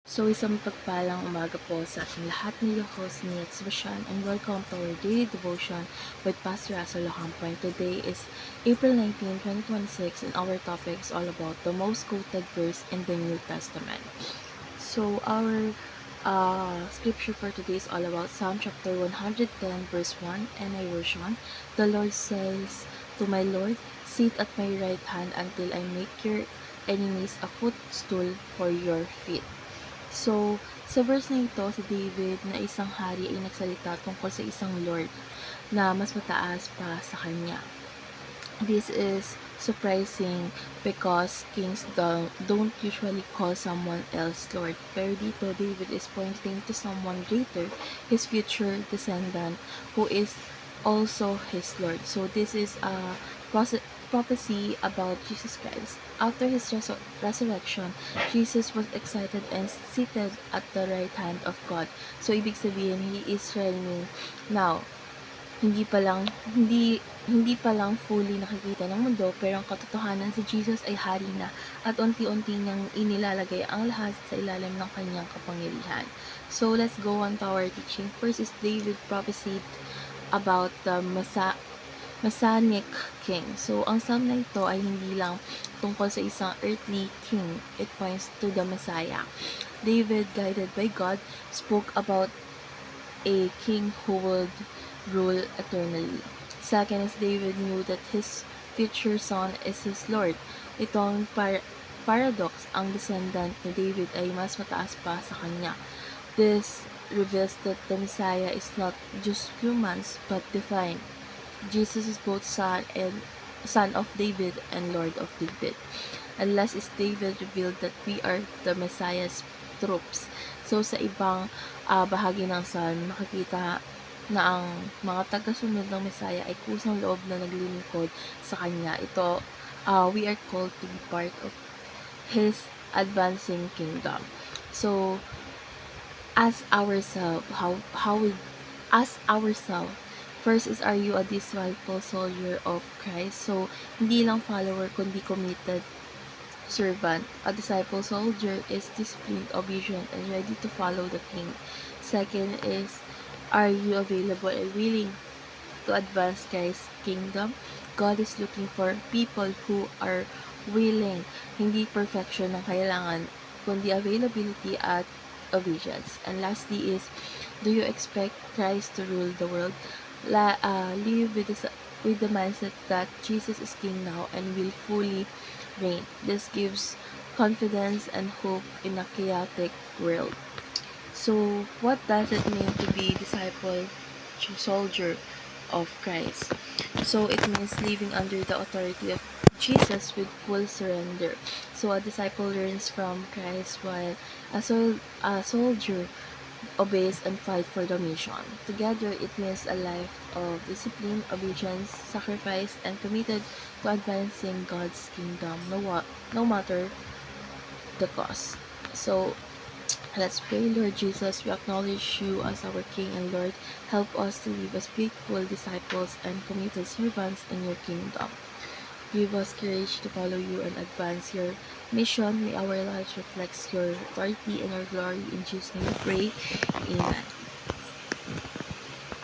So, isang pagpalang umaga po sa ating lahat ni your host ni Bashan, and welcome to our daily devotion with Pastor Russell Ocampo. Today is April 19, 2026, and our topic is all about the most quoted verse in the New Testament. So, our scripture for today is all about Psalm chapter 110 verse 1 NI version. The Lord says to my Lord, sit at my right hand until I make your enemies a footstool for your feet. So, sa verse na ito, si David na isang hari ay nagsalita tungkol sa isang Lord na mas mataas pa sa kanya. This is surprising because kings don't usually call someone else Lord. Pero dito, David is pointing to someone greater, his future descendant, who is also his Lord. So this is a prophecy about Jesus Christ. After his resurrection, Jesus was excited and seated at the right hand of God. So ibig sabihin, he is reigning now. Hindi pa lang fully nakikita ng mundo, pero ang katotohanan si Jesus ay hari na at unti-unti niyang inilalagay ang lahat sa ilalim ng kanyang kapangyarihan. So let's go on to our teaching. First is David prophesied about the Messianic king. So ang psalm na ito ay hindi lang tungkol sa isang earthly king. It points to the Messiah. David, guided by God, spoke about a king who would rule eternally. Second is David knew that his future son is his Lord. Itong paradox, ang descendant ni David ay mas mataas pa sa kanya. This reveals that the Messiah is not just humans but divine. Jesus is both son of David and Lord of David. And last is David revealed that we are the Messiah's troops. So sa ibang bahagi ng psalm, makikita na ang mga tagasunod ng Messiah ay kusang loob na naglilingkod sa kanya. Ito, we are called to be part of His advancing kingdom. So, ask ourselves, first is, are you a disciple soldier of Christ? So, hindi lang follower, kundi committed servant. A disciple soldier is disciplined, obedient, and ready to follow the king. Second is, are you available and willing to advance Christ's kingdom? God is looking for people who are willing, hindi perfection ang kailangan, kundi availability at obedience. And lastly is, do you expect Christ to rule the world? Live with the mindset that Jesus is king now and will fully reign. This gives confidence and hope in a chaotic world. So, what does it mean to be disciple soldier of Christ? So, it means living under the authority of Jesus with full surrender. So, a disciple learns from Christ while a soldier obeys and fight for the mission. Together, it means a life of discipline, obedience, sacrifice, and committed to advancing God's kingdom, no matter the cost. So, let's pray. Lord Jesus, we acknowledge you as our King and Lord. Help us to live as faithful disciples and committed servants in your kingdom. Give us courage to follow you and advance your mission. May our lives reflect your authority and your glory. In Jesus' name we pray. Amen.